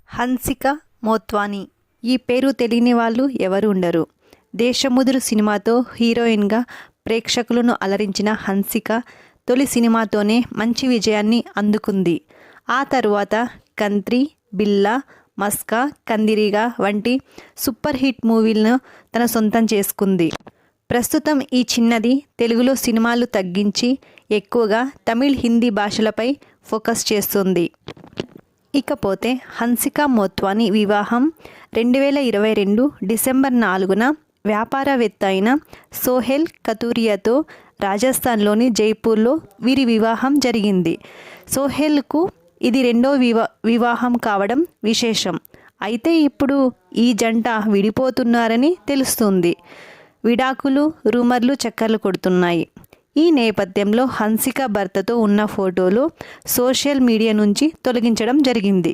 హన్సిక మోత్వానీ. ఈ పేరు తెలియని వాళ్ళు ఎవరు ఉండరు. దేశముదురు సినిమాతో హీరోయిన్గా ప్రేక్షకులను అలరించిన హన్సిక తొలి సినిమాతోనే మంచి విజయాన్ని అందుకుంది. ఆ తరువాత కంత్రి, బిల్లా, మస్కా, కందిరీగా వంటి సూపర్ హిట్ మూవీలను తన సొంతం చేసుకుంది. ప్రస్తుతం ఈ చిన్నది తెలుగులో సినిమాలు తగ్గించి ఎక్కువగా తమిళ్, హిందీ భాషలపై ఫోకస్ చేస్తుంది. ఇకపోతే హన్సిక మోత్వానీ వివాహం 2022 డిసెంబర్ 4న వ్యాపారవేత్త అయిన సోహెల్ కతూరియాతో రాజస్థాన్లోని జైపూర్లో వీరి వివాహం జరిగింది. సోహెల్కు ఇది రెండో వివాహం కావడం విశేషం. అయితే ఇప్పుడు ఈ జంట విడిపోతున్నారని తెలుస్తుంది. విడాకులు రూమర్లు చక్కర్లు కొడుతున్నాయి. ఈ నేపథ్యంలో హన్సిక భర్తతో ఉన్న ఫోటోలు సోషల్ మీడియా నుంచి తొలగించడం జరిగింది.